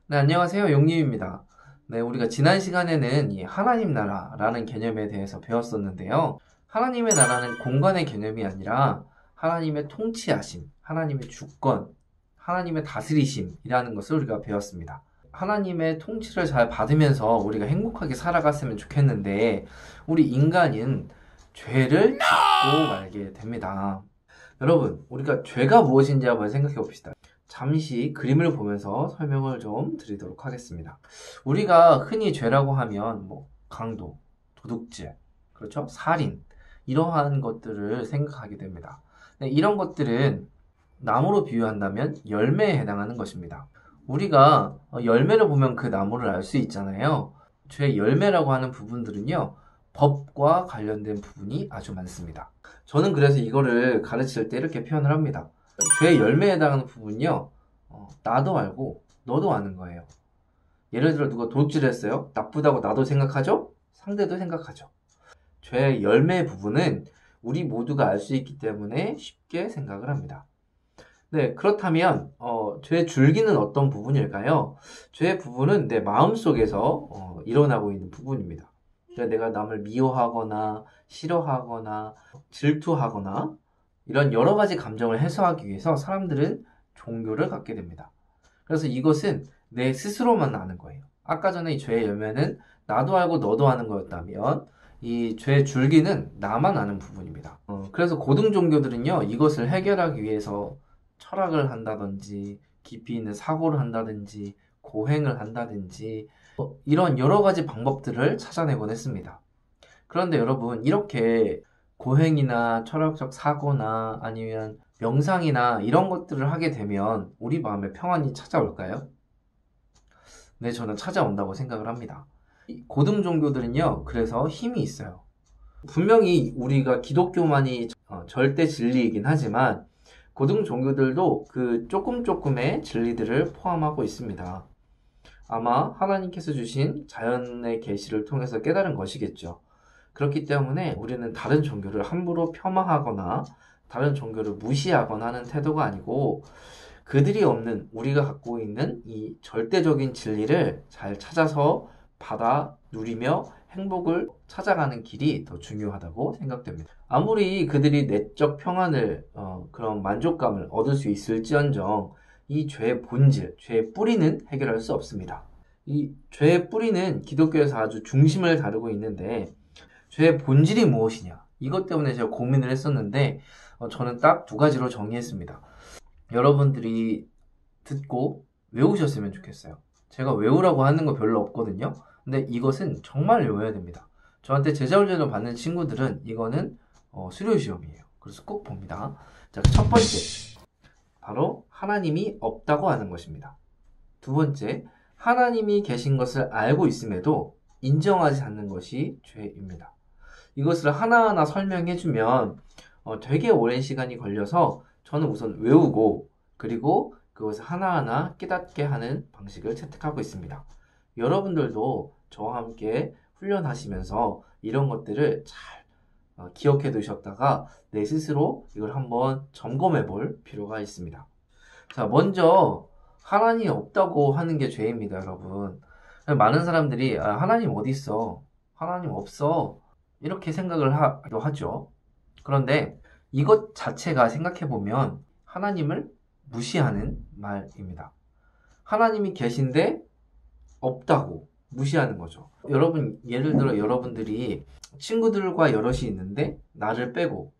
네, 안녕하세요. 용님입니다. 네, 우리가 지난 시간에는 이 하나님 나라라는 개념에 대해서 배웠었는데요. 하나님의 나라는 공간의 개념이 아니라 하나님의 통치하심, 하나님의 주권, 하나님의 다스리심이라는 것을 우리가 배웠습니다. 하나님의 통치를 잘 받으면서 우리가 행복하게 살아갔으면 좋겠는데, 우리 인간은 죄를 짓고 말게 됩니다. 여러분, 우리가 죄가 무엇인지 한번 생각해 봅시다. 잠시 그림을 보면서 설명을 좀 드리도록 하겠습니다. 우리가 흔히 죄라고 하면 강도, 도둑질, 그렇죠? 살인, 이러한 것들을 생각하게 됩니다. 네, 이런 것들은 나무로 비유한다면 열매에 해당하는 것입니다. 우리가 열매를 보면 그 나무를 알 수 있잖아요. 죄 열매라고 하는 부분들은요, 법과 관련된 부분이 아주 많습니다. 저는 그래서 이거를 가르칠 때 이렇게 표현을 합니다. 죄의 열매에 해당하는 부분은요, 나도 알고 너도 아는 거예요. 예를 들어 누가 도둑질을 했어요. 나쁘다고 나도 생각하죠? 상대도 생각하죠. 죄의 열매 부분은 우리 모두가 알 수 있기 때문에 쉽게 생각을 합니다. 네, 그렇다면 죄의 줄기는 어떤 부분일까요? 죄의 부분은 내 마음속에서 일어나고 있는 부분입니다. 그러니까 내가 남을 미워하거나 싫어하거나 질투하거나 이런 여러 가지 감정을 해소하기 위해서 사람들은 종교를 갖게 됩니다. 그래서 이것은 내 스스로만 아는 거예요. 아까 전에 이 죄의 열매는 나도 알고 너도 아는 거였다면 이 죄의 줄기는 나만 아는 부분입니다. 그래서 고등 종교들은요, 이것을 해결하기 위해서 철학을 한다든지 깊이 있는 사고를 한다든지 고행을 한다든지 이런 여러 가지 방법들을 찾아내곤 했습니다. 그런데 여러분, 이렇게 고행이나 철학적 사고나 아니면 명상이나 이런 것들을 하게 되면 우리 마음에 평안이 찾아올까요? 네, 저는 찾아온다고 생각을 합니다. 고등 종교들은요, 그래서 힘이 있어요. 분명히 우리가 기독교만이 절대 진리이긴 하지만 고등 종교들도 그 조금의 진리들을 포함하고 있습니다. 아마 하나님께서 주신 자연의 계시를 통해서 깨달은 것이겠죠. 그렇기 때문에 우리는 다른 종교를 함부로 폄하하거나 다른 종교를 무시하거나 하는 태도가 아니고 그들이 없는 우리가 갖고 있는 이 절대적인 진리를 잘 찾아서 받아 누리며 행복을 찾아가는 길이 더 중요하다고 생각됩니다. 아무리 그들이 내적 평안을 그런 만족감을 얻을 수 있을지언정 이 죄의 본질, 죄의 뿌리는 해결할 수 없습니다. 이 죄의 뿌리는 기독교에서 아주 중심을 다루고 있는데 죄의 본질이 무엇이냐? 이것 때문에 제가 고민을 했었는데 저는 딱 두 가지로 정리했습니다. 여러분들이 듣고 외우셨으면 좋겠어요. 제가 외우라고 하는 거 별로 없거든요. 근데 이것은 정말 외워야 됩니다. 저한테 제자훈련을 받는 친구들은 이거는 수료시험이에요. 그래서 꼭 봅니다. 자, 첫 번째, 바로 하나님이 없다고 하는 것입니다. 두 번째, 하나님이 계신 것을 알고 있음에도 인정하지 않는 것이 죄입니다. 이것을 하나하나 설명해주면 되게 오랜 시간이 걸려서 저는 우선 외우고 그리고 그것을 하나하나 깨닫게 하는 방식을 채택하고 있습니다. 여러분들도 저와 함께 훈련하시면서 이런 것들을 잘 기억해 두셨다가 내 스스로 이걸 한번 점검해 볼 필요가 있습니다. 자, 먼저 하나님이 없다고 하는 게 죄입니다, 여러분. 많은 사람들이 하나님 어디 있어? 하나님 없어. 이렇게 생각을 하기도 하죠. 그런데 이것 자체가 생각해보면 하나님을 무시하는 말입니다. 하나님이 계신데 없다고 무시하는 거죠. 여러분, 예를 들어 여러분들이 친구들과 여럿이 있는데 나를 빼고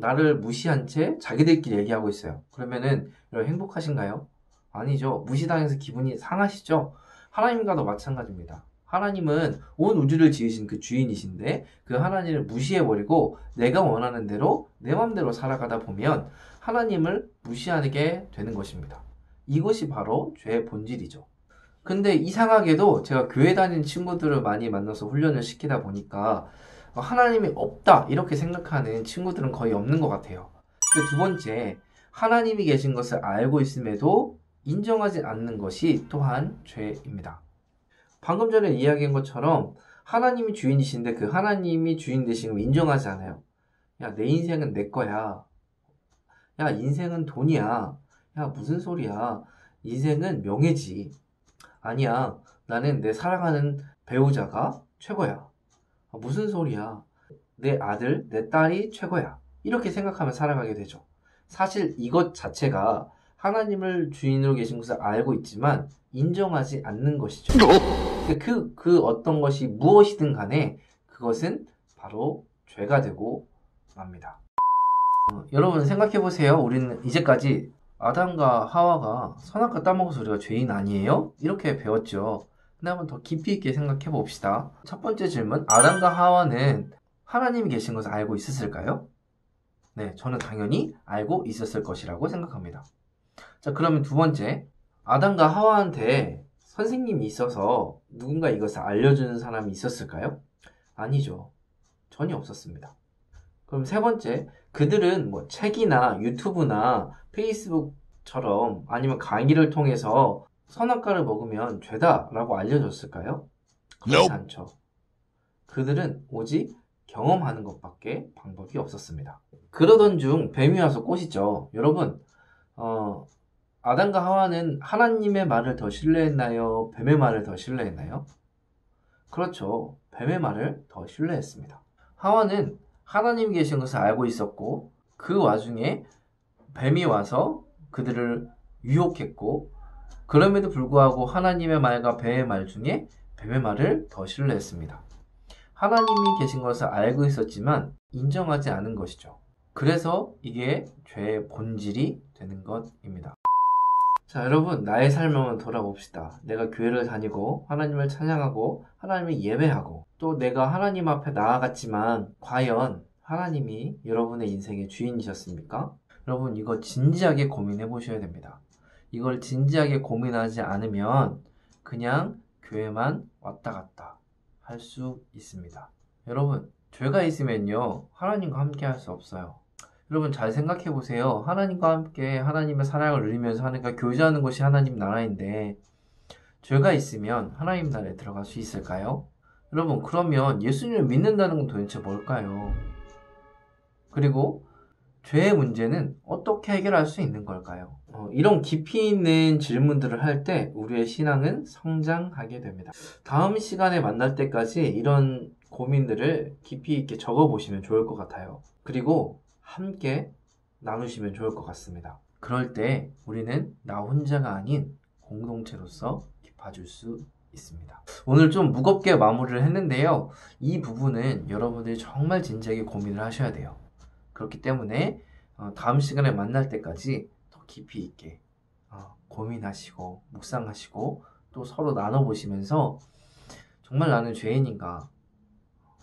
나를 무시한 채 자기들끼리 얘기하고 있어요. 그러면은 여러분 행복하신가요? 아니죠. 무시당해서 기분이 상하시죠? 하나님과도 마찬가지입니다. 하나님은 온 우주를 지으신 그 주인이신데 그 하나님을 무시해버리고 내가 원하는 대로 내 마음대로 살아가다 보면 하나님을 무시하게 되는 것입니다. 이것이 바로 죄의 본질이죠. 근데 이상하게도 제가 교회 다니는 친구들을 많이 만나서 훈련을 시키다 보니까 하나님이 없다 이렇게 생각하는 친구들은 거의 없는 것 같아요. 두 번째, 하나님이 계신 것을 알고 있음에도 인정하지 않는 것이 또한 죄입니다. 방금 전에 이야기한 것처럼 하나님이 주인이신데 그 하나님이 주인 되신 걸 인정하지 않아요. 야, 내 인생은 내 거야. 야, 인생은 돈이야. 야, 무슨 소리야. 인생은 명예지. 아니야, 나는 내 사랑하는 배우자가 최고야. 무슨 소리야. 내 아들, 내 딸이 최고야. 이렇게 생각하면 살아가게 되죠. 사실 이것 자체가 하나님을 주인으로 계신 것을 알고 있지만 인정하지 않는 것이죠. 그 어떤 것이 무엇이든 간에 그것은 바로 죄가 되고 맙니다. 여러분 생각해 보세요. 우리는 이제까지 아담과 하와가 선악과 따먹어서 우리가 죄인 아니에요? 이렇게 배웠죠. 근데 한번 더 깊이 있게 생각해 봅시다. 첫 번째 질문, 아담과 하와는 하나님이 계신 것을 알고 있었을까요? 네, 저는 당연히 알고 있었을 것이라고 생각합니다. 자, 그러면 두 번째, 아담과 하와한테 선생님이 있어서 누군가 이것을 알려주는 사람이 있었을까요? 아니죠. 전혀 없었습니다. 그럼 세 번째, 그들은 뭐 책이나 유튜브나 페이스북처럼 아니면 강의를 통해서 선악과를 먹으면 죄다라고 알려줬을까요? 그렇지 않죠. 그들은 오직 경험하는 것밖에 방법이 없었습니다. 그러던 중 뱀이 와서 꼬시죠. 여러분, 아담과 하와는 하나님의 말을 더 신뢰했나요? 뱀의 말을 더 신뢰했나요? 그렇죠. 뱀의 말을 더 신뢰했습니다. 하와는 하나님이 계신 것을 알고 있었고 그 와중에 뱀이 와서 그들을 유혹했고 그럼에도 불구하고 하나님의 말과 뱀의 말 중에 뱀의 말을 더 신뢰했습니다. 하나님이 계신 것을 알고 있었지만 인정하지 않은 것이죠. 그래서 이게 죄의 본질이 되는 것입니다. 자, 여러분, 나의 삶을 한번 돌아봅시다. 내가 교회를 다니고 하나님을 찬양하고 하나님을 예배하고 또 내가 하나님 앞에 나아갔지만 과연 하나님이 여러분의 인생의 주인이셨습니까? 여러분, 이거 진지하게 고민해 보셔야 됩니다. 이걸 진지하게 고민하지 않으면 그냥 교회만 왔다 갔다 할 수 있습니다. 여러분, 죄가 있으면요, 하나님과 함께 할 수 없어요. 여러분 잘 생각해 보세요. 하나님과 함께 하나님의 사랑을 누리면서 하니까 교제하는 것이 하나님 나라인데 죄가 있으면 하나님 나라에 들어갈 수 있을까요? 여러분 그러면 예수님을 믿는다는 건 도대체 뭘까요? 그리고 죄의 문제는 어떻게 해결할 수 있는 걸까요? 이런 깊이 있는 질문들을 할 때 우리의 신앙은 성장하게 됩니다. 다음 시간에 만날 때까지 이런 고민들을 깊이 있게 적어보시면 좋을 것 같아요. 그리고 함께 나누시면 좋을 것 같습니다. 그럴 때 우리는 나 혼자가 아닌 공동체로서 봐줄 수 있습니다. 오늘 좀 무겁게 마무리를 했는데요. 이 부분은 여러분들이 정말 진지하게 고민을 하셔야 돼요. 그렇기 때문에 다음 시간에 만날 때까지 더 깊이 있게 고민하시고 묵상하시고 또 서로 나눠보시면서 정말 나는 죄인인가?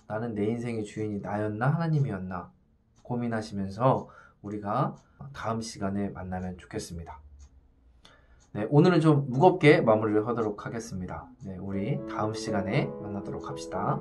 나는 내 인생의 주인이 나였나? 하나님이었나? 고민하시면서 우리가 다음 시간에 만나면 좋겠습니다. 네, 오늘은 좀 무겁게 마무리를 하도록 하겠습니다. 네, 우리 다음 시간에 만나도록 합시다.